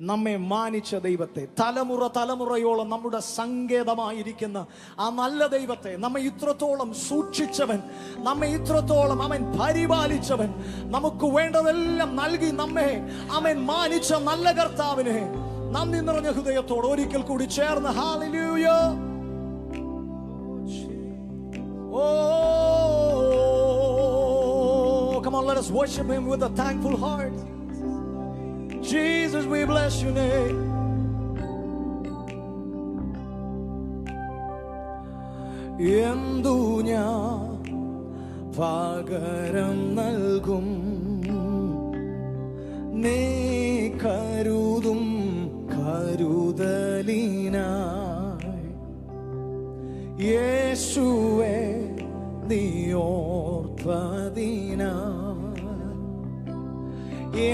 നമ്മെ മാനിച്ച ദൈവത്തെ, തലമുറ തലമുറയോളം നമ്മുടെ സങ്കേതമായിരിക്കുന്ന ആ നല്ല ദൈവത്തെ, നമ്മെ ഇത്രത്തോളം സൂക്ഷിച്ചവൻ, നമ്മെ ഇത്രത്തോളം അവൻ പരിപാലിച്ചവൻ, നമുക്ക് വേണ്ടതെല്ലാം നൽകി നമ്മെ അവൻ മാനിച്ച നല്ല കർത്താവിനെ നന്ദി നിറഞ്ഞ ഹൃദയത്തോട് ഒരിക്കൽ കൂടി ചേർന്ന് hallelujah. Oh, come on, let us worship him with a thankful heart. Jesus, we bless your name. എന്തു ഞാൻ പകരം നൽകും നീ കരുതും കരുതലിനായി യേശുവേ നീ ഓർത്തതിനായി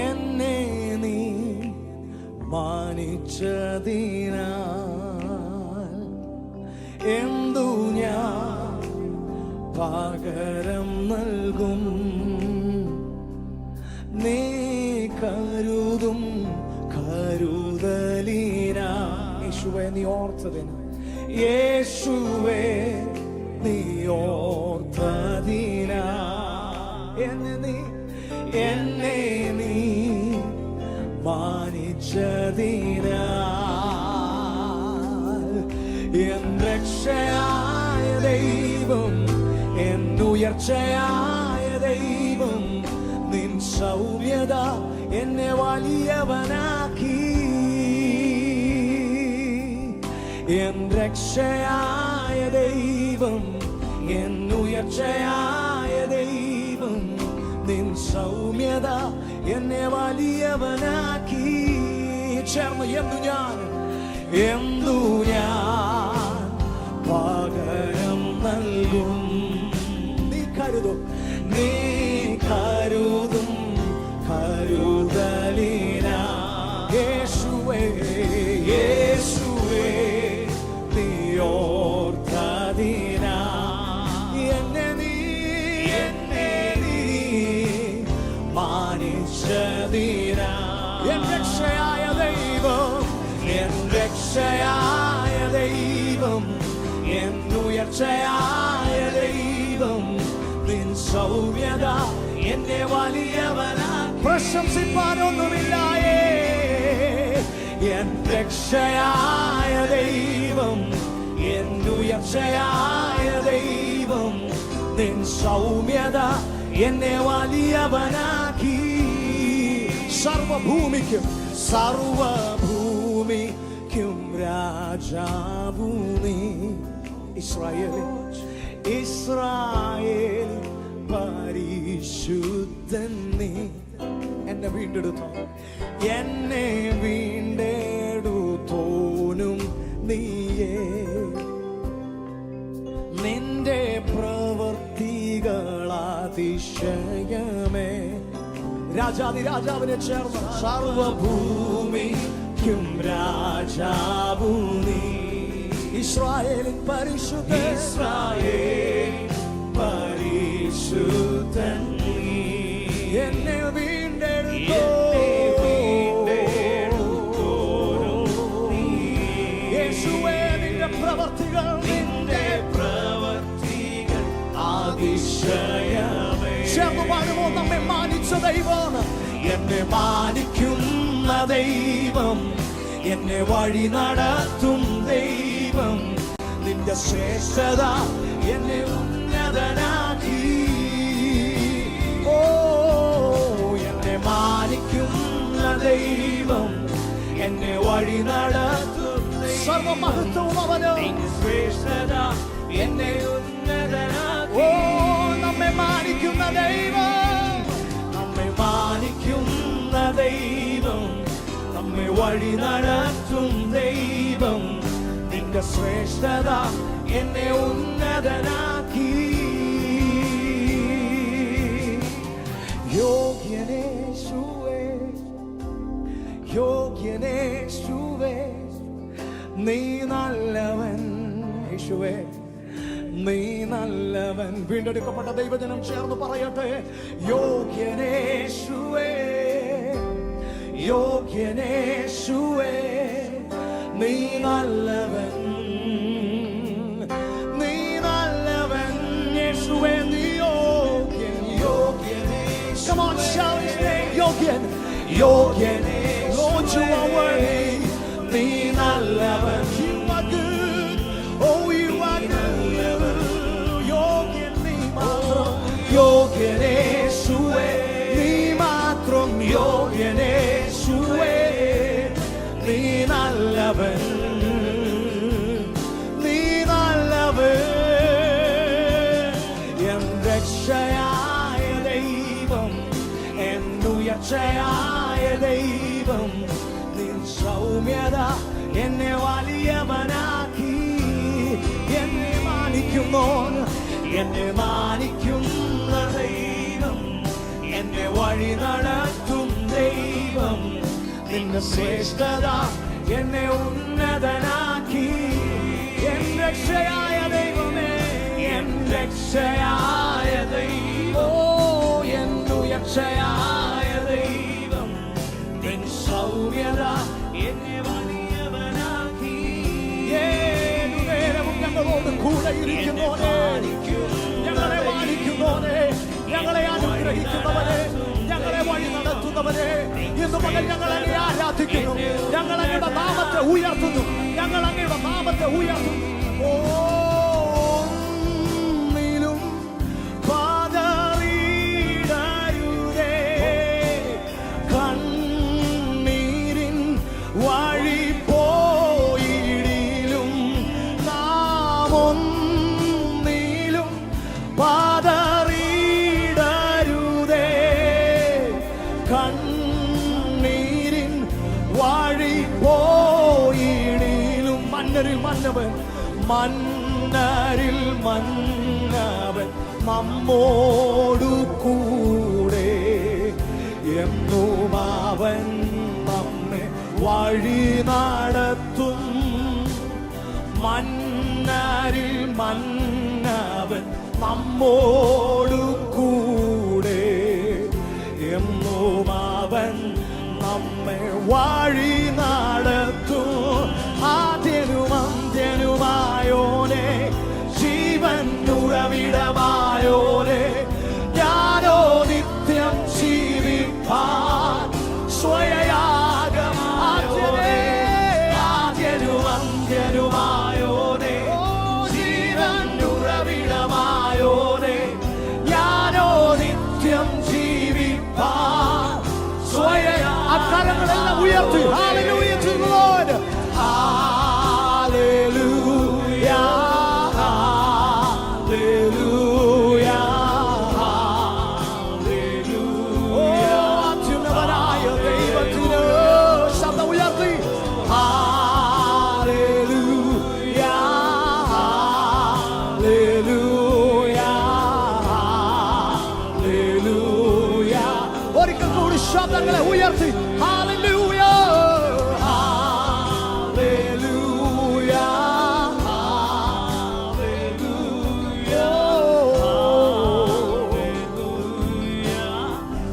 എന്നെ നീ മാനിച്ചതിനാൽ എന്തു ഞാൻ പകരം നൽകും നീ കരുതും കരുതലിനാ യേശുവേ നീ ഓർത്തതിനാ യേശുവേ നീ ഓർത്തതിനാ എന്നെ നീ മാനിച്ചതിനാൽ എൻ രക്ഷയായ ദൈവം എൻ ഉയർച്ചയായ ദൈവം നിൻ സൗമ്യത എന്നെ വലിയവനാക്കി എൻ രക്ഷയായ ദൈവം എൻ ഉയർച്ചയായ ദൈവം നിൻ സൗമ്യത എന്നെ വലിയവനാക്കി ചേർന്ന് എന്തു ഞാൻ പകരം നൽകും നീ കരുതും കരുതലിനാ യേശുവേ യേശുവേ നീ ഓർത്തതിനാ എന്നെ നീ മാനിച്ചതിനാ എൻ രക്ഷയായ ദൈവം എൻ ഉയർച്ചയായ ദൈവം നിൻ സൗമ്യത എന്നെ വലിയവനാക്കി പ്രശംസിപ്പാനൊന്നുമില്ലായേ എൻ രക്ഷയായ ദൈവം എൻ ഉയർച്ചയായ ദൈവം നിൻ സൗമ്യത എന്നെ വലിയവനാക്കി സർവഭൂമിക്കും രാജാവൂ നീ ഇസ്രായേൽ പരിശുദ്ധൻ നീ എന്നെ വീണ്ടെടുത്തോനും നീയേ നിന്റെ പ്രവർത്തികളാതിശയമേ രാജാവിനെ ചേർന്ന് സർവഭൂമിക്കും രാജാവൂ നീ ഇസ്രായേലിൻ പരിശുദ്ധൻ നീ എന്നെ വീണ്ടെടുത്തോനും യേശുവേ നിന്റെ പ്രവർത്തികൾ അതിശയമേ ചേർന്ന് പാടുമോ നമ്മെ മാനിച്ച ദൈവം എന്നെ മാനിക്കുന്ന ദൈവം എന്നെ വഴി നടത്തും ദൈവം നിന്റെ ശ്രേഷ്ഠത എന്നെ ഉന്നതനാക്കി ഓ എന്നെ മാനിക്കുന്ന ദൈവം എന്നെ വഴി നടത്തും സർവമഹത്വവും അവന് ശ്രേഷ്ഠത എന്നെ ഉന്നതനാക്കി ഓ നമ്മെ മാനിക്കുന്ന ദൈവം നമ്മെ വഴി നടത്തും ദൈവം നിന്റെ ശ്രേഷ്ഠത എന്നെ ഉന്നതനാക്കി യോഗ്യനേശുവേ നീ നല്ലവൻ യേശുവേ നീ നല്ലവൻ വീണ്ടെടുക്കപ്പെട്ട ദൈവജനം ചേർന്ന് പറയട്ടെ യോഗ്യനേശുവേ യോഗ്യനേശുവേ നീ നല്ലവൻ, നീ നല്ലവൻ യേശുവേ നീ യോഗ്യൻ, യോഗ്യനേശുവേ. Come on, shout his name. യോഗ്യൻ, യോഗ്യനേശുവേ. Lord, you are worthy. നീ നല്ലവൻ. You are good. Oh, you are good. യോഗ്യൻ നീ മാത്രം, യോഗ്യനേശുവേ നീ മാത്രം, യോഗ്യനേശുവേ നീ നല്ലവൻ, നീ നല്ലവൻ. എൻ രക്ഷയായ ദൈവം, എൻ ഉയർച്ചയായ ദൈവം, നിൻ സൗമ്യത എന്നെ വലിയവനാക്കി. എന്നെ മാനിക്കുന്നോ, എന്നെ മാനിക്കുന്ന ദൈവം, എന്നെ വഴി നടത്തും ദൈവം, നിന്റെ ശ്രേഷ്ഠത എന്നെ ഉന്നതനാക്കി. എൻ രക്ഷയായ ദൈവമേ, എൻ രക്ഷയായ ദൈവം, എൻ ഉയർച്ചയായ ദൈവം, നിൻ സൗമ്യത എന്നെ വലിയവനാക്കി. ഏതു നേരവും ഞങ്ങളോട് കൂടെ ഇരിക്കുന്നോനെ, ഞങ്ങളെ മാനിക്കുന്നോനെ, ഞങ്ങളെ അനുഗ്രഹിക്കുന്നവനെ, ഞങ്ങളെ വഴി നടത്തുന്നവനെ, ഇന്ന് പകൽ ഞങ്ങൾ അങ്ങേ ആരാധിക്കുന്നു, ഞങ്ങൾ അങ്ങയുടെ നാമത്തെ ഉയർത്തുന്നു, ഞങ്ങൾ അങ്ങയുടെ നാമത്തെ ഉയർത്തുന്നു. ഒന്നിലും പതറിയിടരുതേ, കണ്ണീരിൻ വഴി പോയിടിലും നാം ഒന്നിലും പതറിയിടരുതേ, കണ്ണീരിൻ വഴി പോയിടിലും. മന്നരിൽ മന്നവൻ, മന്നരിൽ മന്നവൻ നമ്മോടു കൂടെ, എന്നും അവൻ നമ്മെ വഴി നടത്തും. മന്നരിൽ മന്നവൻ നമ്മോടു കൂടെ, എന്നും അവൻ നമ്മെ വഴി നടത്തും. ആദ്യനും അന്ത്യനുമായോനെ, ജീവൻ ഉറവിടമായോനെ, ഞാനോ നിത്യം ജീവിപ്പാൻ സ്വയയാഗമായോനെ. ആദ്യനും അന്ത്യനുമായോനെ, ജീവൻ ഉറവിടമായോനെ, ഞാനോ നിത്യം ജീവിപ്പാൻ സ്വയയാ. അക്കാലങ്ങളെല്ലാം ഉയർത്തി Hallelujah to the Lord. Hallelujah, hallelujah, hallelujah. അത്യുന്നതനായ ദൈവത്തിന് ശബ്ദം ഉയർത്തി Hallelujah, hallelujah, hallelujah. ഒരിക്കൽ കൂടി ശബ്ദങ്ങളെ ഉയർത്തി Hallelujah, hallelujah, hallelujah,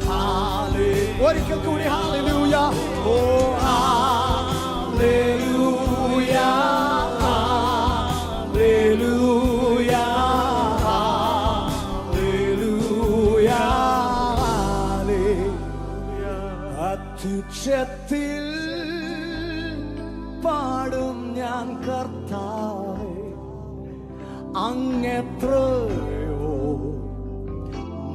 hallelujah. ഒരിക്കൽ കൂടി Hallelujah. Oh, hallelujah, hallelujah, hallelujah, hallelujah. അത്യുച്ചത്തിൽ പാടും ഞാൻ കർത്താവേ, അങ്ങെത്രയോ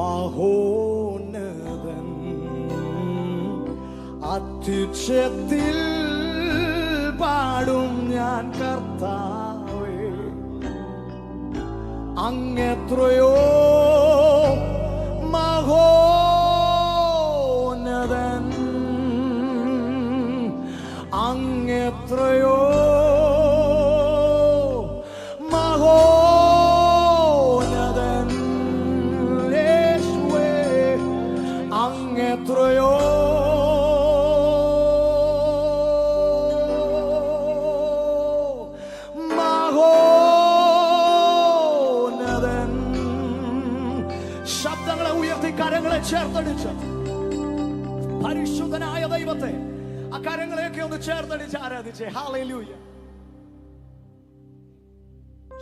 മഹോന്നതൻ. അത്യുച്ചത്തിൽ പാടും ഞാൻ കർത്താവേ, അങ്ങെത്രയോ മഹോന്നതൻ, അങ്ങെത്രയോ മഹോന്നതൻ. യേശുവേ അങ്ങെത്രയോ മഹോന്നതൻ. ശബ്ദങ്ങളെ ഉയർത്തി കരങ്ങളെ ചേർത്തടിച്ച് പരിശുദ്ധനായ ദൈവത്തെ ആ കരങ്ങളെയൊക്കെ ഒന്ന് ചേർത്തടിച്ച് ആരാധിച്ചേ. Hallelujah.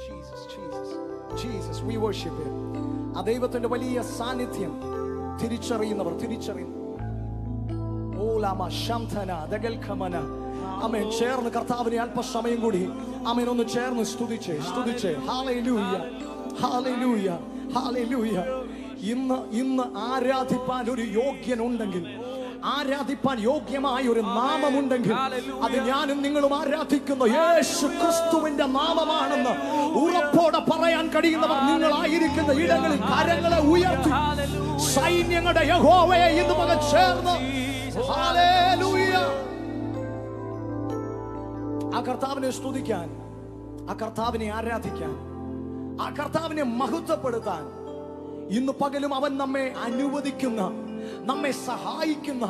Jesus Jesus Jesus we worship him. ആ ദൈവത്തിന്റെ വലിയ സാന്നിധ്യം തിരിച്ചറിയുന്നവർ ആമേൻ ചേർന്ന് കർത്താവിനെ അല്പസമയം കൂടി ആമേൻ ഒന്ന് ചേർന്ന് സ്തുതിച്ചേ. Hallelujah hallelujah hallelujah. ഇന്ന് ആരാധിപ്പാൻ ഒരു യോഗ്യനുണ്ടെങ്കിൽ, ആരാധിപ്പാൻ യോഗ്യമായ ഒരു നാമമുണ്ടെങ്കിൽ അത് ഞാനും നിങ്ങളും ആരാധിക്കുന്ന യേശു ക്രിസ്തുവിന്റെ നാമമാണെന്ന് ഉറപ്പോടെ പറയാൻ കഴിയുന്നവർ നിങ്ങളായിരിക്കുന്ന ഇടങ്ങളിൽ കരങ്ങളെ ഉയർത്തി സൈന്യങ്ങളുടെ യഹോവയെ ഇന്ന് മകൻ ചേർന്ന് ഹല്ലേലൂയ. ആ കർത്താവിനെ സ്തുതിക്കാൻ, ആ കർത്താവിനെ ആരാധിക്കാൻ, ആ കർത്താവിനെ മഹത്വപ്പെടുത്താൻ ഇന്ന് പകലും അവൻ നമ്മെ അനുവദിക്കുന്ന, നമ്മെ സഹായിക്കുന്ന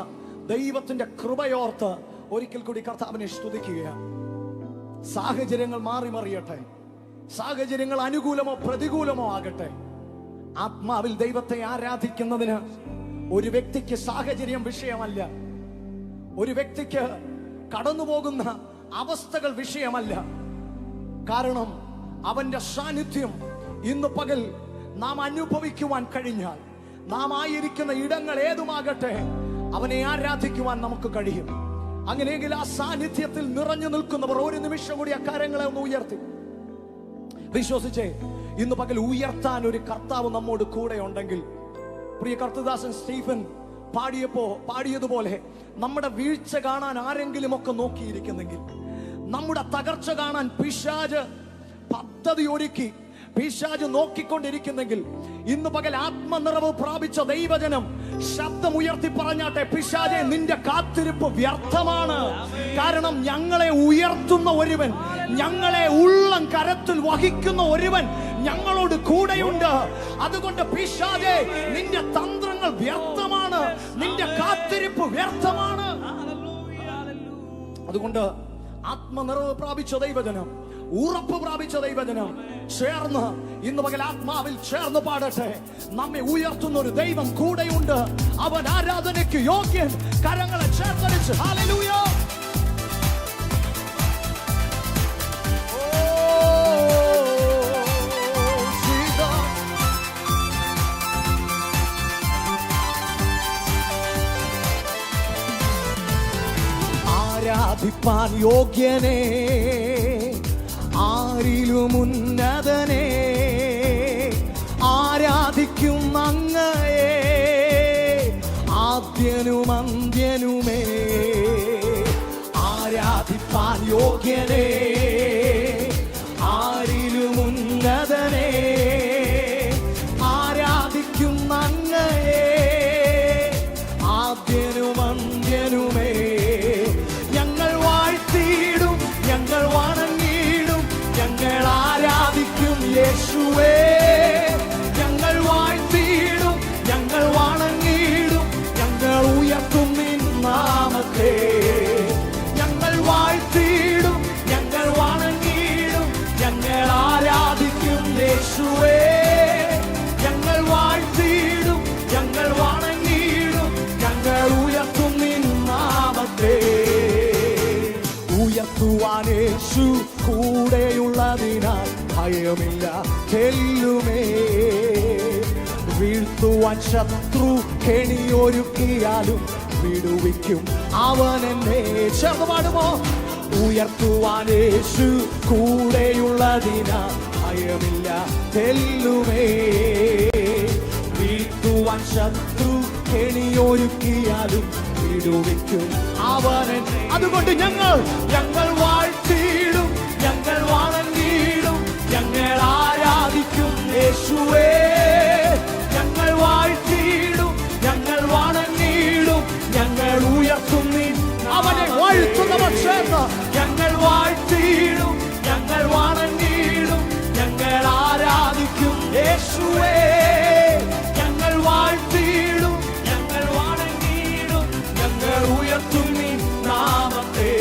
ദൈവത്തിന്റെ കൃപയോർത്ത് ഒരിക്കൽ കൂടി കർത്താവിനെ സ്തുതിക്കുകയാണ്. സാഹചര്യങ്ങൾ മാറി മറിയട്ടെ, സാഹചര്യങ്ങൾ അനുകൂലമോ പ്രതികൂലമോ ആകട്ടെ, ആത്മാവിൽ ദൈവത്തെ ആരാധിക്കുന്നതിന് ഒരു വ്യക്തിക്ക് സാഹചര്യം വിഷയമല്ല, ഒരു വ്യക്തിക്ക് കടന്നുപോകുന്ന അവസ്ഥകൾ വിഷയമല്ല. കാരണം അവന്റെ സാന്നിധ്യം ഇന്ന് പകൽ നാം അനുഭവിക്കുവാൻ കഴിഞ്ഞാൽ, നാം ആയിരിക്കുന്ന ഇടങ്ങൾ ഏതുമാകട്ടെ, അവനെ ആരാധിക്കുവാൻ നമുക്ക് കഴിയും. അങ്ങനെയെങ്കിൽ ആ സാന്നിധ്യത്തിൽ നിറഞ്ഞു നിൽക്കുന്നവർ ഒരു നിമിഷം കൂടി ആ കരങ്ങളെ ഒന്ന് ഉയർത്തി വിശ്വസിച്ചേ. ഇന്ന് പകൽ ഉയർത്താൻ ഒരു കർത്താവ് നമ്മോട് കൂടെ ഉണ്ടെങ്കിൽ, പ്രിയ കർത്തദാസൻ സ്റ്റീഫൻ പാടിയതുപോലെ നമ്മുടെ വീഴ്ച കാണാൻ ആരെങ്കിലും ഒക്കെ നോക്കിയിരിക്കുന്നെങ്കിൽ, നമ്മുടെ തകർച്ച കാണാൻ പിശാച് പദ്ധതി ഒരുക്കി പിശാച് നോക്കിക്കൊണ്ടിരിക്കുന്നെങ്കിൽ, ഇന്ന് പകൽ ആത്മനിറവ് പ്രാപിച്ച ദൈവജനം ശബ്ദം ഉയർത്തി പറഞ്ഞാട്ടെ, പിശാചേ നിന്റെ കാത്തിരിപ്പ് വ്യർത്ഥമാണ്. കാരണം ഞങ്ങളെ ഉയർത്തുന്ന ഒരുവൻ, ഞങ്ങളെ ഉള്ളം കരത്തിൽ വഹിക്കുന്ന ഒരുവൻ ഞങ്ങളോട് കൂടെയുണ്ട്. അതുകൊണ്ട് പിശാചേ നിന്റെ തന്ത്രങ്ങൾ വ്യർത്ഥമാണ്, നിന്റെ കാത്തിരിപ്പ് വ്യർത്ഥമാണ്. അതുകൊണ്ട് ആത്മനിറവ് പ്രാപിച്ച ദൈവജനം, ഉറപ്പ് പ്രാപിച്ച ദൈവജനം ചേർന്ന് ഇന്ന് പകൽ ആത്മാവിൽ ചേർന്ന് പാടട്ടെ. നമ്മെ ഉയർത്തുന്ന ഒരു ദൈവം കൂടെയുണ്ട്, അവൻ ആരാധനയ്ക്ക് യോഗ്യൻ. കരങ്ങളെ ചേർത്തടിച്ച് ഹല്ലേലൂയ. ആരാധിപ്പാൻ യോഗ്യനേ, ആരിലും ഉന്നതനേ, ആരാധിക്കും അങ്ങയെ ആദ്യനും അന്ത്യനുമേ. ആരാധിപ്പാൻ യോഗ്യനേ, ആരിലും ഉന്നതനേ, ആരാധിക്കും അങ്ങയെ ആദ്യനും അന്ത്യനുമേ. ഞങ്ങൾ വാഴ്ത്തിയിടും, ഞങ്ങൾ വണങ്ങിയിടും, ഞങ്ങൾ ആരാധിക്കും യേശുവേ. ഞങ്ങൾ വാഴ്ത്തിയിടും, ഞങ്ങൾ വണങ്ങിയിടും, ഞങ്ങൾ ഉയർത്തും നിൻ നാമത്തെ. ഞങ്ങൾ വാഴ്ത്തിയിടും, ഞങ്ങൾ വണങ്ങിയിടും, ഞങ്ങൾ ആരാധിക്കും യേശുവേ. ഞങ്ങൾ വാഴ്ത്തിയിടും, ഞങ്ങൾ വണങ്ങിയിടും, ഞങ്ങൾ ഉയർത്തും നിൻ നാമത്തെ. ഉയർത്തുവാൻ യേശു കൂടെയുള്ളതിനാൽ ഭയമില്ല തെല്ലുമേ. വീഴ്ത്തുവാൻ ശത്രു കെണിയൊരുക്കിയാലും വിടുവിക്കും അവൻ എന്നെ. ചേർന്ന് പാടുമോ? ഉയർത്തുവാൻ യേശു കൂടെയുള്ളതിനാൽ ഭയമില്ല തെല്ലുമേ. വീഴ്ത്തുവാൻ ശത്രു കെണിയൊരുക്കിയാലും വിടുവിക്കും അവൻ. അതുകൊണ്ട് ഞങ്ങൾ വാഴ്ത്തിയിടും, ഞങ്ങൾ വണങ്ങിയിടും, ഞങ്ങൾ ആരാധിക്കും യേശുവേ. ഞങ്ങൾ വാഴ്ത്തിയിടും, ഞങ്ങൾ വണങ്ങിയിടും, ഞങ്ങൾ ഉയർത്തും നിൻ. അവനെ വാഴ്ത്തുന്നവർ ചേർന്ന് ഞങ്ങൾ വാഴ്ത്തിയിടും, ഞങ്ങൾ വണങ്ങിയിടും, ഞങ്ങൾ ആരാധിക്കും യേശുവേ. ഞങ്ങൾ വാഴ്ത്തിയിടും, ഞങ്ങൾ വണങ്ങിയിടും, ഞങ്ങൾ ഉയർത്തും നിൻ നാമത്തെ.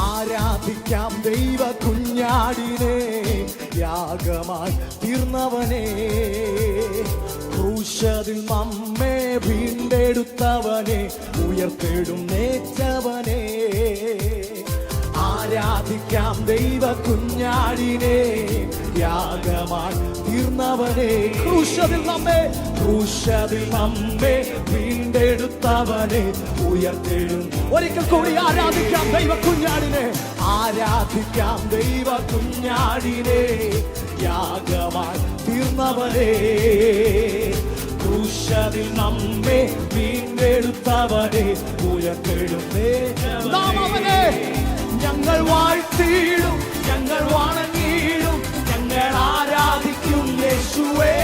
ആരാധിക്കാം ദൈവ കുഞ്ഞാടിനെ, യാഗമായി തീർന്നവനെ. ക്രൂശിൽ നമ്മെ വീണ്ടെടുത്തവനെ ഉയർത്തെഴുന്നേറ്റവനെ ആരാധിക്കാം ദൈവ കുഞ്ഞാടിനെ യാഗമായി തീർന്നവനെ ക്രൂശിൽ നമ്മെ വീണ്ടെടുത്തവനെ ഒരിക്കൽ കൂടി ആരാധിക്കാം ദൈവ കുഞ്ഞാടിനെ ആരാധിക്കാം ദൈവ കുഞ്ഞാടിനെ യാഗമായി തീർന്നവനെ ക്രൂശിൽ നമ്മെ വീണ്ടെടുത്തവനെ ഉയർത്തെഴുന്നേറ്റവനെ ഞങ്ങൾ വാഴ്ത്തിയിടും ഞങ്ങൾ വണങ്ങിയിടും ഞങ്ങൾ ആരാധിക്കും യേശുവേ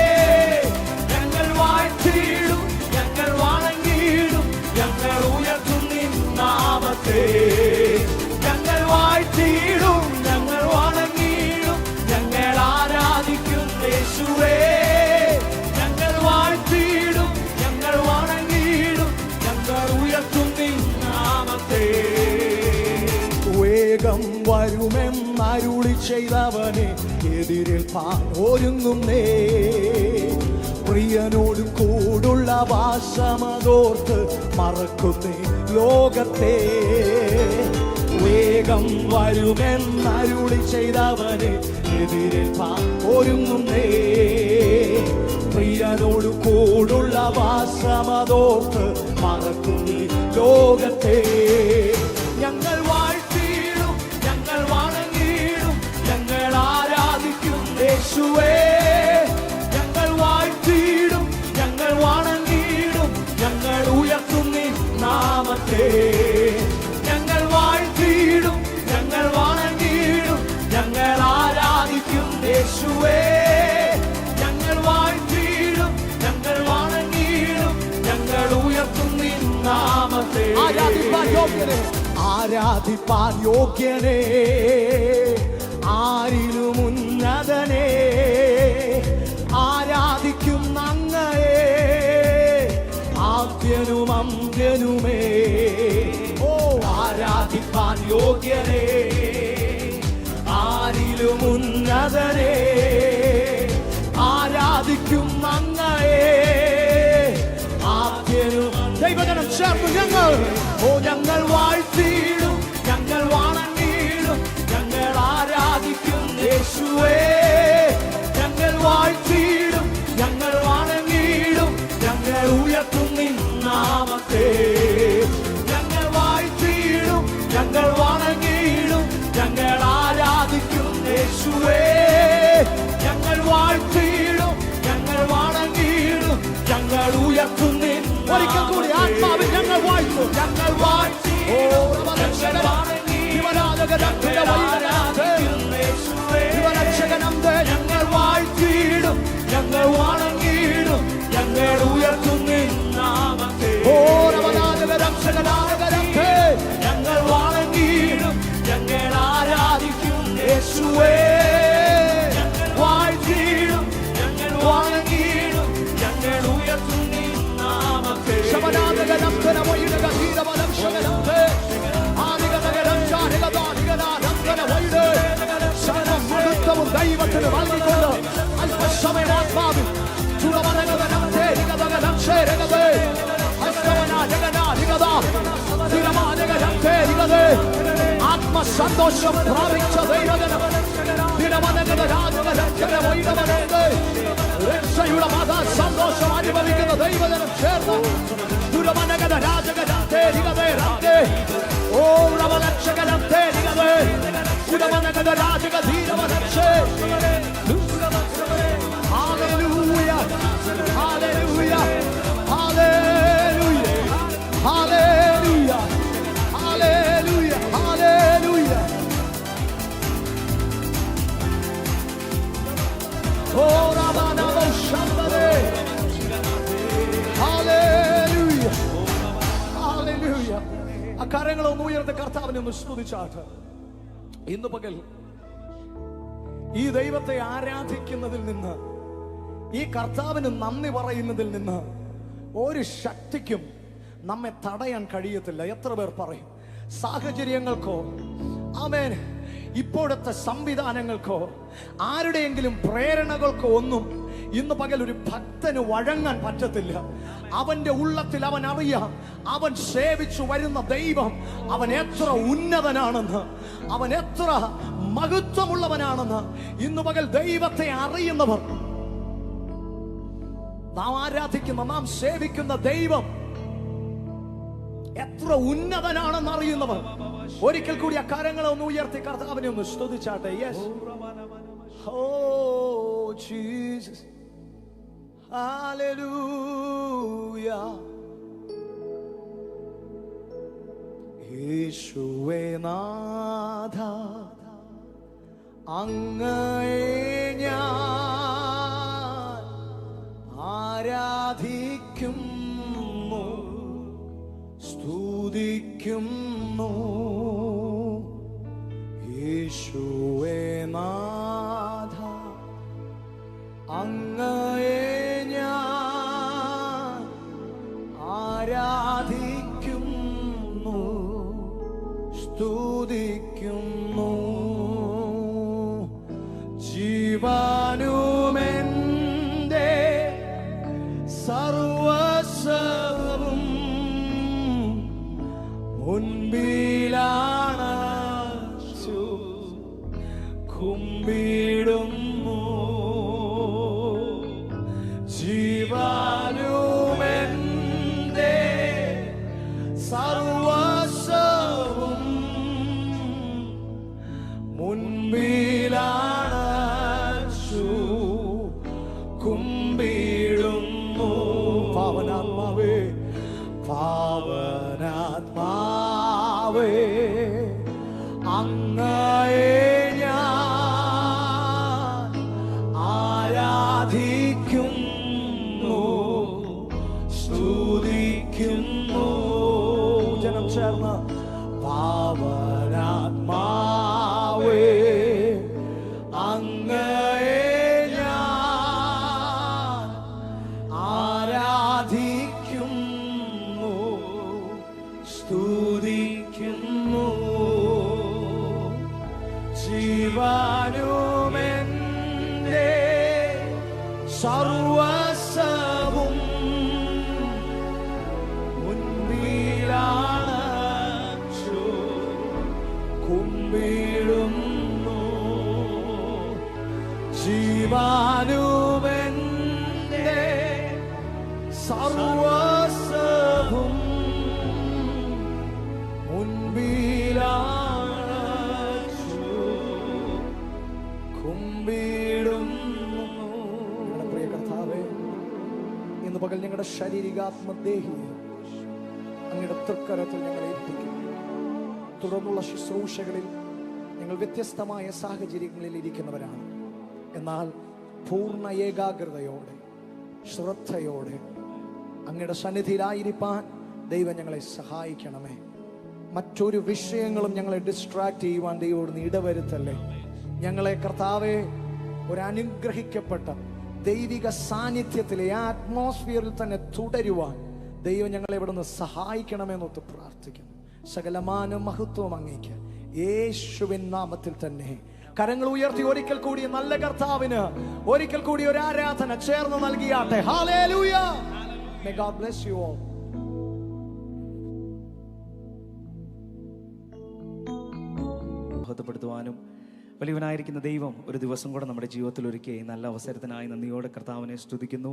ഞങ്ങൾ വാഴ്ത്തിയിടും ഞങ്ങൾ വണങ്ങിയിടും ഞങ്ങൾ ഉയർത്തും നിൻ നാമത്തെ ഞങ്ങൾ വാഴ്ത്തിയിടും ഞങ്ങൾ വണങ്ങിയിടും ഞങ്ങൾ ആരാധിക്കും യേശുവേ ഞങ്ങൾ വാഴ്ത്തിയിടും ഞങ്ങൾ വണങ്ങിയിടും ഞങ്ങൾ ഉയർത്തും നിൻ നാമത്തെ വേഗം വരുമെന്നരുളി ചെയ്തവനെ എതിരേൽപ്പാൻ ഒരുങ്ങുന്നേ പ്രിയനോട് കൂടുള്ള വാസമതോർത്ത് മറക്കുന്നേ ലോകത്തെ വേഗം വരുമെന്നരുളി ചെയ്തവനെ എതിരേൽപ്പാൻ ഒരുങ്ങുന്നേ പ്രിയനോട് കൂടുള്ള വാസമതോർത്ത് മറക്കുന്നേ ലോകത്തെ ഞങ്ങൾ വാഴ്ത്തിയിടും ഞങ്ങൾ വണങ്ങിയിടും ഞങ്ങൾ ആരാധിക്കും യേശുവേ ഞങ്ങൾ വാഴ്ത്തിയിടും ഞങ്ങൾ വണങ്ങിയിടും ഞങ്ങൾ ഉയർത്തും നിൻ നാമത്തെ ഞങ്ങൾ വാഴ്ത്തിയിടും ഞങ്ങൾ വണങ്ങിയിടും ഞങ്ങൾ ആരാധിക്കും യേശുവേ ഞങ്ങൾ വാഴ്ത്തിയിടും ഞങ്ങൾ വണങ്ങിയിടും ഞങ്ങൾ ഉയർത്തും നിൻ നാമത്തെ ആരാധിപ്പാൻ യോഗ്യനേ ആരിലും ഉന്നതനേ ആരാധിക്കും അങ്ങയെ ആദ്യനും അന്ത്യനുമേ ഓ ആരാധിപ്പാൻ യോഗ്യനേ ആരിലും ഉന്നതനേ ആരാധിക്കും അങ്ങയെ ആദ്യനും ദൈവജനം ചേർന്ന് ഞങ്ങൾ വാഴ്ത്തിയിടും ഞങ്ങൾ വണങ്ങിയിടും ഞങ്ങൾ ആരാധിക്കും യേശുവേ ഞങ്ങൾ വാഴ്ത്തിയിടും ഞങ്ങൾ വണങ്ങിയിടും ഞങ്ങൾ ഉയർത്തും നിൻ നാമത്തെ ഞങ്ങൾ വാഴ്ത്തിയിടും ഞങ്ങൾ വണങ്ങിയിടും ഞങ്ങൾ ആരാധിക്കും യേശുവേ ഞങ്ങൾ വാഴ്ത്തിയിടും ഞങ്ങൾ വണങ്ങിയിടും ഞങ്ങൾ ഉയർത്തും നിൻ ഒരിക്കൽ കൂടി ആത്മാവിൽ ഞങ്ങൾ വാഴ്ത്തും ഞങ്ങൾ വാഴ്ത്തി ഞങ്ങൾ വാഴ്ത്തിയിടും ഞങ്ങൾ വണങ്ങിയിടും ഞങ്ങൾ ഉയർത്തും നിൻ നാമത്തെ ഞങ്ങൾ വണങ്ങിയിടും ഞങ്ങൾ ആരാധിക്കും യേശുവേ വാഴ്ത്തിയിടും ഞങ്ങൾ വണങ്ങിയിടും ഞങ്ങൾ ഉയർത്തും നിൻ നാമത്തെ ദൈവത്തിന് നൽകിക്കൊണ്ട് അല്പസമയം ആത്മാവിൽ ആത്മസന്തോഷം പ്രാപിച്ച ദൈവജനം രക്ഷയുടെ മത സന്തോഷം അനുഭവിക്കുന്ന ദൈവജനം ചേർന്ന് ദുരമനഗത രാജഗജത്തെ ഓ രമലക്ഷകലത്തെ ദുരമനഗത രാജഗധീരമലക്ഷേ Hallelujah, hallelujah, hallelujah, hallelujah, hallelujah, hallelujah. Oh, Ramana Shandare. Hallelujah, hallelujah. ആ കരങ്ങളൊന്ന് ഉയർത്തി കർത്താവിനെ ഒന്ന് സ്തുതിച്ചാട്ട്. ഇന്ന് പകൽ ഈ ദൈവത്തെ ആരാധിക്കുന്നതിൽ നിന്ന്, ഈ കർത്താവിന് നന്ദി പറയുന്നതിൽ നിന്ന് ഒരു ശക്തിക്കും നമ്മെ തടയാൻ കഴിയത്തില്ല. എത്ര പേർ പറയും? സാഹചര്യങ്ങൾക്കോ ആമേൻ ഇപ്പോഴത്തെ സംവിധാനങ്ങൾക്കോ ആരുടെയെങ്കിലും പ്രേരണകൾക്കോ ഒന്നും ഇന്ന് പകൽ ഒരു ഭക്തന് വഴങ്ങാൻ പറ്റത്തില്ല. അവന്റെ ഉള്ളത്തിൽ അവൻ അറിയാം, അവൻ സേവിച്ചു വരുന്ന ദൈവം അവൻ എത്ര ഉന്നതനാണെന്ന്, അവൻ എത്ര മഹത്വമുള്ളവനാണെന്ന്. ഇന്നു പകൽ ദൈവത്തെ അറിയുന്നവർ, നാം ആരാധിക്കുന്ന, നാം സേവിക്കുന്ന ദൈവം എത്ര ഉന്നതനാണെന്ന് അറിയുന്നവർ ഒരിക്കൽ കൂടി ആ കരങ്ങളെ ഒന്ന് ഉയർത്തി കർത്താവിനെ ഒന്ന് സ്തുതിച്ചാട്ടെ. Yes, oh Jesus, hallelujah. യേശുവേ നാഥ, അങ്ങയെ ഞാൻ ആരാധിക്കുന്നു, സ്തുതിക്കുന്നു. യേശുവേ നാഥ, അങ്ങയെ ഞാൻ ആരാധിക്കുന്നു, സ്തുതിക്കുന്നു. ജീവനുമെന്റെ സർവസ്വവും മുൻപിലാണ് കുമ്പിടുന്നു. ജീവനുമെന്റെ സർവസ്വവും മുൻപിലാണ് കുമ്പിടുന്നു. പാവനാത്മാവേ, പാവനാത്മാവേ, അങ്ങയെ ഞാൻ ആരാധിക്കുന്നു, സ്തുതിക്കുന്നു. ജനം ചേർന്ന് പാവനാത്മാവേ, അങ്ങയെ ഞാൻ ആരാധിക്കുന്നു, സ്തുതിക്കുന്നു. ജീവനുമെന്റെ സർവസ്വവും മുൻപിലാണ് കുമ്പിടുന്നു. ജീവനുമെന്റെ സർവസ്വവും മുൻപിലാണ് കുമ്പിടുന്നു. പ്രിയ കർത്താവേ, ഇന്ന് പകൽ ഞങ്ങളുടെ ശാരീരികാത്മദേഹിയെ അങ്ങയുടെ തൃക്കരത്തിൽ ഞങ്ങൾ ഏൽപ്പിക്കുന്നു. തുടർന്നുള്ള ശുശ്രൂഷകളിൽ ഞങ്ങൾ വ്യത്യസ്തമായ സാഹചര്യങ്ങളിൽ ഇരിക്കുന്നവരാണ്. എന്നാൽ പൂർണ്ണ ഏകാഗ്രതയോടെ, ശ്രദ്ധയോടെ അങ്ങയുടെ സന്നിധിയിലായിരിക്കാൻ ദൈവം ഞങ്ങളെ സഹായിക്കണമേ. മറ്റൊരു വിഷയങ്ങളും ഞങ്ങളെ ഡിസ്ട്രാക്ട് ചെയ്യുവാൻ ദൈവം ഇടവരുത്തല്ലേ. ഞങ്ങളെ കർത്താവെ ഒരു അനുഗ്രഹിക്കപ്പെട്ട ദൈവിക സാന്നിധ്യത്തിലെ ആറ്റ്മോസ്ഫിയറിൽ തന്നെ തുടരുവാൻ ദൈവം ഞങ്ങളെ ഇവിടെ നിന്ന് സഹായിക്കണമെന്നൊത്ത് പ്രാർത്ഥിക്കുന്നു. സകലമാനം മഹത്വം അങ്ങേക്ക് യേശുവിൻ നാമത്തിൽ തന്നെ. കരങ്ങൾ ഉയർത്തി ഒരിക്കൽ കൂടി നല്ല കർത്താവിന് ഒരിക്കൽ കൂടി ഒരു ആരാധന ചേർന്ന് നൽകിയാട്ടെ. Hallelujah. May God bless you all. മഹത്വപ്പെടുത്തുവാനും വലിയവനായിരിക്കുന്ന ദൈവം ഒരു ദിവസം കൂടെ നമ്മുടെ ജീവിതത്തിൽ ഒരുക്കി നല്ല അവസരത്തിനായി നന്ദിയോടെ കർത്താവിനെ സ്തുതിക്കുന്നു.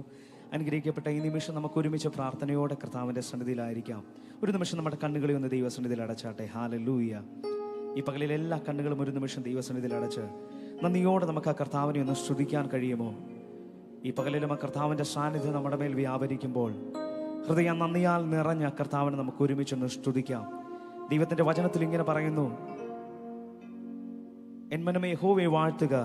അനുഗ്രഹിക്കപ്പെട്ട ഈ നിമിഷം നമുക്ക് ഒരുമിച്ച് പ്രാർത്ഥനയോടെ കർത്താവിൻ്റെ സന്നിധിയിലായിരിക്കാം. ഒരു നിമിഷം നമ്മുടെ കണ്ണുകളെ ഒന്ന് ദൈവസന്നിധിയിൽ അടച്ചാട്ടെ. ഹല്ലേലൂയ. ഈ പകലിലെ എല്ലാ കണ്ണുകളും ഒരു നിമിഷം ദൈവസന്നിധിയിൽ അടച്ച് നന്ദിയോടെ നമുക്ക് ആ കർത്താവിനെ ഒന്ന് സ്തുതിക്കാൻ കഴിയുമോ? ഈ പകലിലും ആ കർത്താവിൻ്റെ സാന്നിധ്യം നമ്മുടെ മേൽ വ്യാപരിക്കുമ്പോൾ ഹൃദയം നന്ദിയാൽ നിറഞ്ഞ കർത്താവിനെ നമുക്ക് ഒരുമിച്ചൊന്ന് സ്തുതിക്കാം. ദൈവത്തിൻ്റെ വചനത്തിൽ ഇങ്ങനെ പറയുന്നു, എൻ മനമേ യഹോവയെ വാഴ്ത്തുക,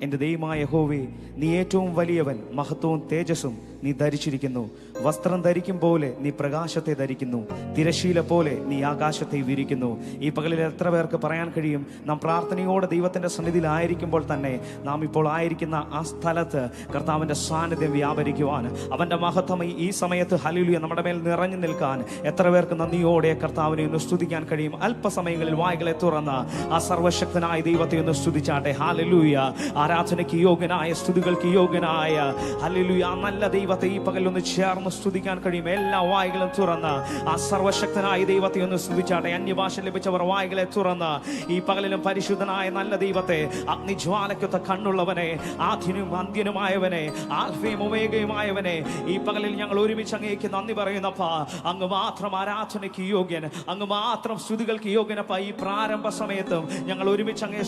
എൻ്റെ ദൈവമായ യഹോവേ, നീ ഏറ്റവും വലിയവൻ, മഹത്വവും തേജസ്സും നീ ധരിച്ചിരിക്കുന്നു. വസ്ത്രം ധരിക്കും പോലെ നീ പ്രകാശത്തെ ധരിക്കുന്നു, തിരശീല പോലെ നീ ആകാശത്തെ വിരിക്കുന്നു. ഈ പകലിൽ എത്ര പേർക്ക് പറയാൻ കഴിയും, നാം പ്രാർത്ഥനയോടെ ദൈവത്തിൻ്റെ സന്നിധിയിലായിരിക്കുമ്പോൾ തന്നെ നാം ഇപ്പോൾ ആയിരിക്കുന്ന ആ സ്ഥലത്ത് കർത്താവിൻ്റെ സാന്നിധ്യം വ്യാപരിക്കുവാൻ, അവൻ്റെ മഹത്വം ഈ സമയത്ത് ഹല്ലേലൂയ നമ്മുടെ മേൽ നിറഞ്ഞു നിൽക്കാൻ എത്ര പേർക്ക് നന്ദിയോടെ കർത്താവിനെ ഒന്ന് സ്തുതിക്കാൻ കഴിയും? അല്പസമയങ്ങളിൽ വായ്കളെ തുറന്ന് ആ സർവശക്തനായ ദൈവത്തെ ഒന്ന് സ്തുതിച്ചാട്ടെ. ഹല്ലേലൂയ. ആ ആരാധനയ്ക്ക് യോഗ്യനായ, സ്തുതികൾക്ക് യോഗ്യനായ ഹല്ലേലൂയ നല്ല ദൈവത്തെ ഈ പകൽ ഒന്ന് ചേർന്ന് സ്തുതിക്കാൻ കഴിയും. എല്ലാ വായ്കളും തുറന്ന് ആ സർവശക്തനായ ദൈവത്തെ ഒന്ന് സ്തുതിച്ചാട്ടെ. അന്യഭാഷ ലഭിച്ചവർ വായ്കളെ തുറന്ന് ഈ പകലിലും പരിശുദ്ധനായ നല്ല ദൈവത്തെ, അഗ്നിജ്വാലയ്ക്കൊത്ത കണ്ണുള്ളവനെ, ആദ്യനും അന്ത്യനുമായവനെ, ആൽഫയും ഒമേഗയുമായവനെ, ഈ പകലിൽ ഞങ്ങൾ ഒരുമിച്ച് അങ്ങേക്ക് നന്ദി പറയുന്നപ്പാ. അങ്ങ് മാത്രം ആരാധനയ്ക്ക് യോഗ്യൻ, അങ്ങ് മാത്രം സ്തുതികൾക്ക് യോഗ്യനപ്പ. ഈ പ്രാരംഭ സമയത്തും ഞങ്ങൾ ഒരുമിച്ച് അങ്ങേ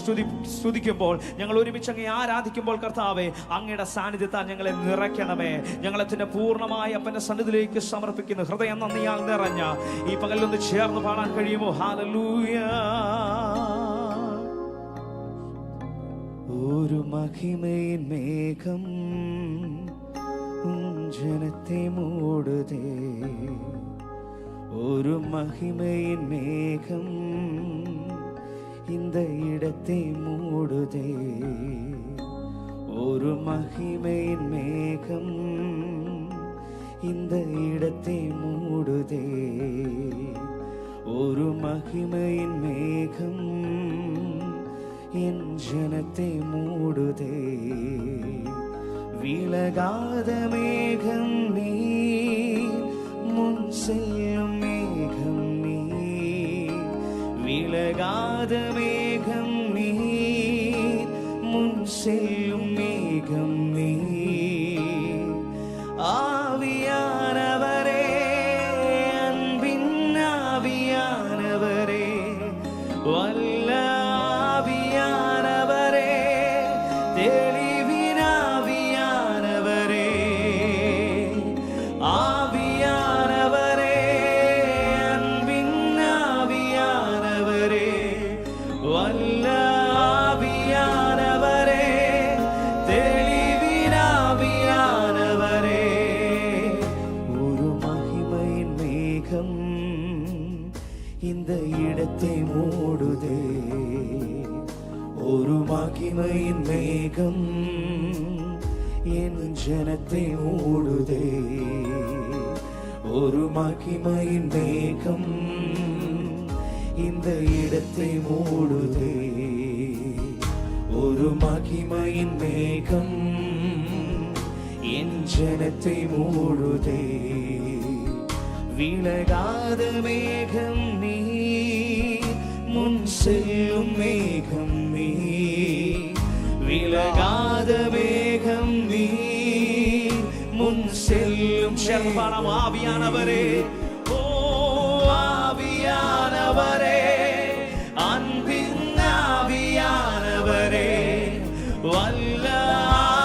സ്തുതിക്കുമ്പോൾ, ഞങ്ങൾ ഒരുമിച്ച് അങ്ങേ ആരാധിക്കുമ്പോൾ കർത്താവേ, അങ്ങയുടെ സാന്നിധ്യത്താൽ ഞങ്ങളെ നിറയ്ക്കണമേ. ഞങ്ങളെ പൂർണ്ണമായി അപ്പന്റെ സന്നിധിയിലേക്ക് സമർപ്പിക്കുന്നു. ഹൃദയം നന്ദിയാൽ നിറഞ്ഞ ഈ പകലൊന്ന് ചേർന്ന് പാടാൻ കഴിയുമോ? ഹല്ലേലൂയ. ഒരു മഹിമയിൻ മേഘം ജനത്തെ മൂടുതേ, ഒരു മഹിമയിൻ മേഘം இந்த இடத்தை மூடுதே, ஒரு மகிமையின் மேகம் இந்த இடத்தை மூடுதே, ஒரு மகிமையின் மேகம் என் ஜனத்தை மூடுதே. விலகாத மேகம் நீ, முன் செல்லும் மேகம் நீ, விலகாத மேகம் நீ, முன் செல்லும் மேகம் நீ. ஆவியானவரே, அன்பின் ஆவியானவரே, வல்ல ஆவியானவரே, தெளிவின் ஆவியானவரே, ஆவியானவரே, அன்பின் ஆவியானவரே, வல்ல ஆவியானவரே, தெளிவின் ஆவியானவரே. ஒரு மகிமையின் மேகம் இந்த இடத்தை மூடுதே, ஒரு மகிமையின் மேகம் என் ஜனத்தை மூடுதே, ஒரு மகிமையின் மேகம் இந்த இடத்தை மூடுதே, ஒரு மகிமையின் மேகம் என் ஜனத்தை மூடுதே. விலகாத மேகம் நீ, முன் செல்லும் மேகம் நீ, விலகாத மேகம் நீ, முன் செல்லும் செல்வனம். ஆவியானவரே, ஓ ஆவியானவரே, அன்பின் ஆவியானவரே, வல்ல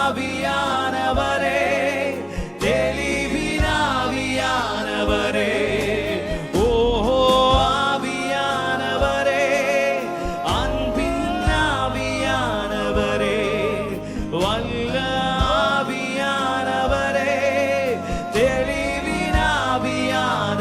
ஆவியானவரே, தெளிவின் ஆவியானவரே, ஓ ஆவியானவரே, அன்பின் ஆவியானவரே, வல்ல ஆவியானவரே, தெளிவின் ஆவியானவரே.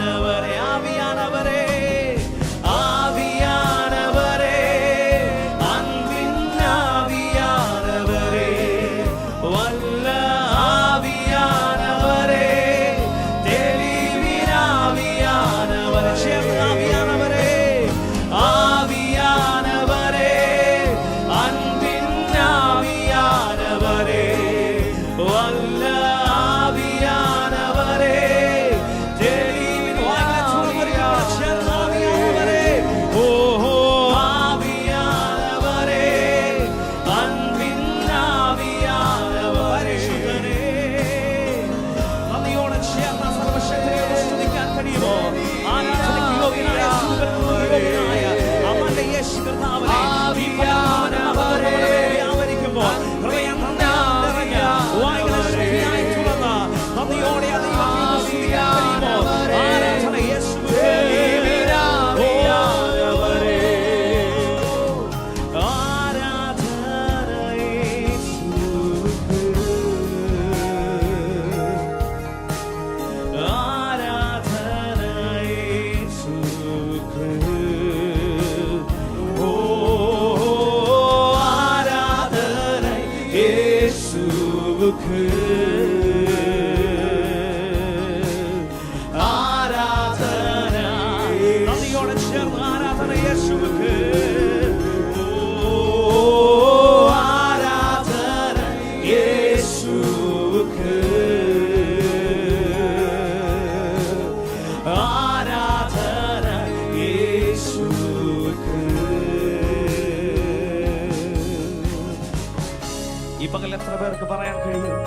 പകൽ എത്ര പേർക്ക് പറയാൻ കഴിയും,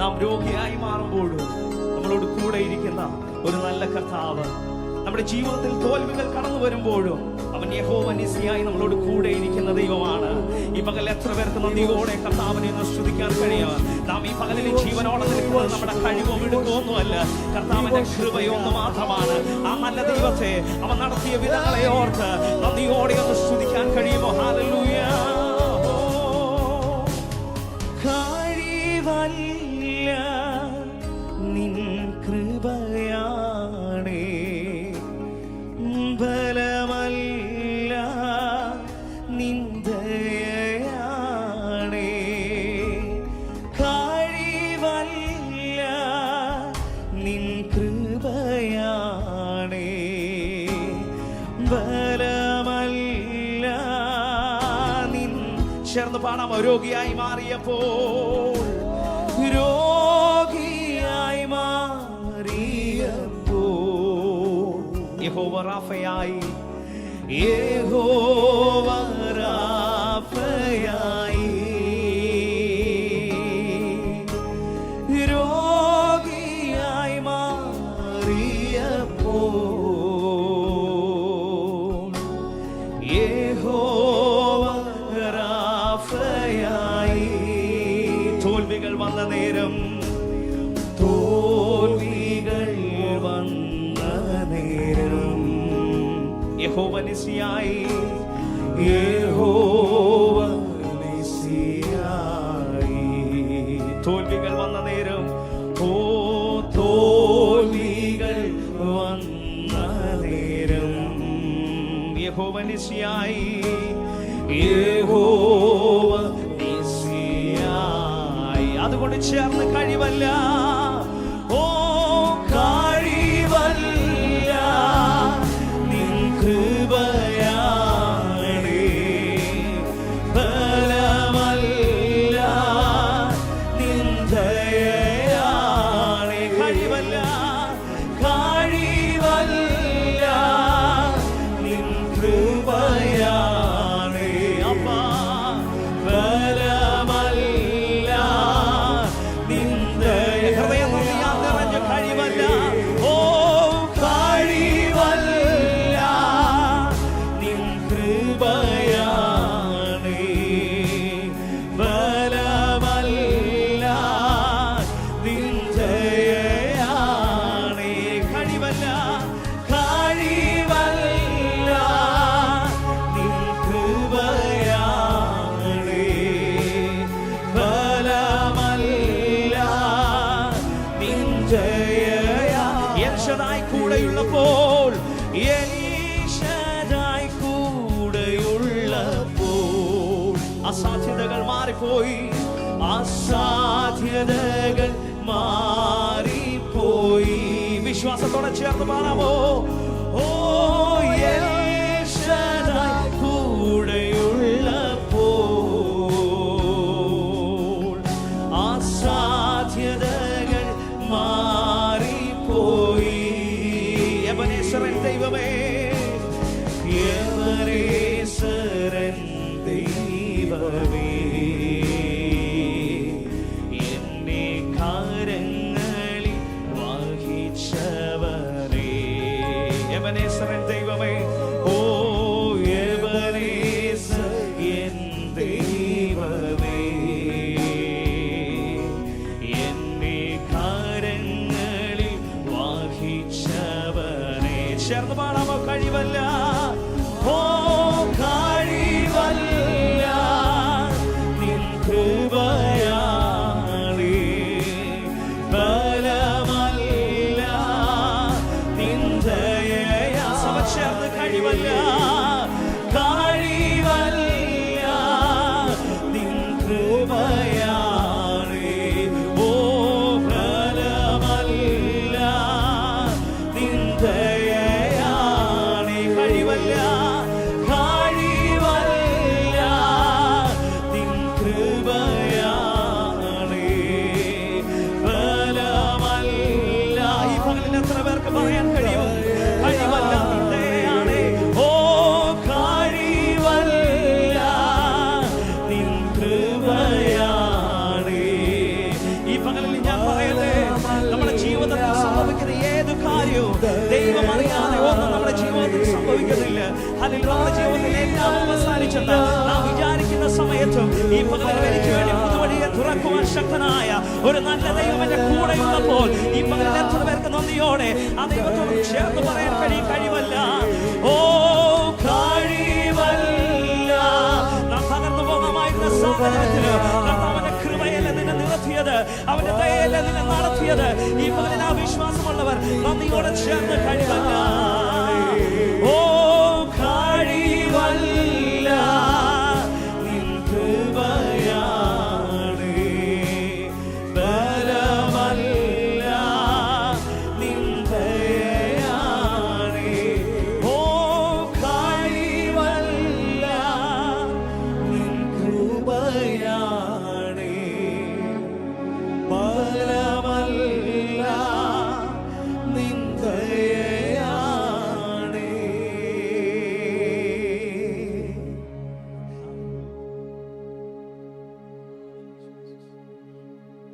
നാം രോഗിയായി മാറുമ്പോഴും നമ്മളോട് കൂടെ ഇരിക്കുന്ന ഒരു നല്ല കർത്താവ്, നമ്മുടെ ജീവിതത്തിൽ തോൽവികൾ കടന്നു വരുമ്പോഴും അവൻ യഹോവ നിസിയായി നമ്മളോട് കൂടെ ഇരിക്കുന്ന ദൈവമാണ്. ഈ പകൽ എത്ര പേർക്ക് നന്ദിയോടെ കർത്താവിനെ സ്തുതിക്കാൻ കഴിയുക? നാം ഈ പകലിൽ ജീവനോടെ നിൽക്കുന്നത് നമ്മുടെ കഴിവോ മിടുക്കൊന്നുമല്ല, കർത്താവിന്റെ കൃപയൊന്നു മാത്രമാണ്. ആ നല്ല ദൈവത്തെ അവൻ നടത്തിയ വിധങ്ങളെ ഓർത്ത് നന്ദിയോടെ ഒന്ന് സ്തുതിക്കാൻ കഴിയുമോ? ഹല്ലേലൂയ. കഴിവല്ല നിൻ കൃപയാണേ, ബലമല്ല നിൻ ദയയാണേ. കഴിവല്ല നിൻ കൃപയാണേ, ബലമല്ല നിൻ. ചേർന്ന് പാടാം. രോഗിയായി മാറിയപ്പോൾ, രോഗിയായി മാറിയപ്പോൾ യഹോവ റാഫയായി, യഹോവ റാഫയായി. രോഗിയായി മാറിയപ്പോൾ യഹോവ റാഫയായി. തോൽവികൾ വന്ന നേരം, തോൽവികൾ വന്ന നേരം യഹോവ നിസിയായി, യഹോവ നിസിയായി. തോൽവികൾ വന്ന നേരം, ഓ തോൽവികൾ വന്ന നേരം യഹോവ നിസിയായി, യഹോവ നിസിയായി. അതുകൊണ്ട് ചേർന്ന് കഴിവല്ല, ഓ കഴിവല്ല നിൻ കൃപയാണേ, ബലമല്ല നിൻ ദയയാണേ. കഴിവല്ല, കഴിവല്ല നിൻ കൃപയാണേ അപ്പാ, ബലമല്ല നിൻ ദയ. ഹൃദയം നിറഞ്ഞ കഴിവല്ല, ഓ കഴിവല്ല നിൻ കൃപയാണേ, ബലമല്ല നിൻ ദയയാണേ. കഴിവല്ല, കഴിവല്ല നിൻ കൃപയാണേ, ബലമല്ല നിൻ ദയയാ. എൽശദായി കൂടെയുള്ളപ്പോൾ, എൽശദായി കൂടെയുള്ളപ്പോൾ അസാധ്യതകൾ മാറിപ്പോയി, അസാധ്യതകൾ മാറിപ്പോയി. വിശ്വാസത്തോടെ ചേർന്ന് പാടാമോ? ഓ എൽശദായി കൂടെയുള്ളപ്പോൾ അസാധ്യതകൾ മാറിപ്പോയി. എബനേസരൻ ദൈവമേ, എബനേസരൻ ദൈവമേ, എന്നെ കരങ്ങളിൽ വഹിച്ചവരേ. എബനേസരൻ ദൈവമേ, പകലിൽ നമ്മുടെ ജീവിതത്തിൽ എല്ലാം അവസാനിച്ചെന്ന് നാം വിചാരിക്കുന്ന സമയത്തും ഈ പകലിൽ എനിക്ക് വേണ്ടി പുതുവഴിയെ തുറക്കുവാൻ ശക്തനായ ഒരു നല്ല ദൈവം എന്റെ കൂടെ ഉള്ളപ്പോൾ ഈ പകലിൽ എത്ര പേർക്ക് നന്ദിയോടെ ആ ദൈവത്തോട് ചേർന്ന് പറയാൻ കഴിവല്ല. ഓ കഴിവല്ല. നാം തകർന്നു പോകാമായിരുന്ന സാഹചര്യത്തില് അവന്റെ കൃപയല്ല നിന്നെ നിർത്തിയത്, അവന്റെ ദയയല്ല നിന്നെ നടത്തിയത്. ഈ പകലിൽ ആ വിശ്വാസമുള്ളവർ നന്ദിയോടെ ചേർന്ന് കഴിവല്ല.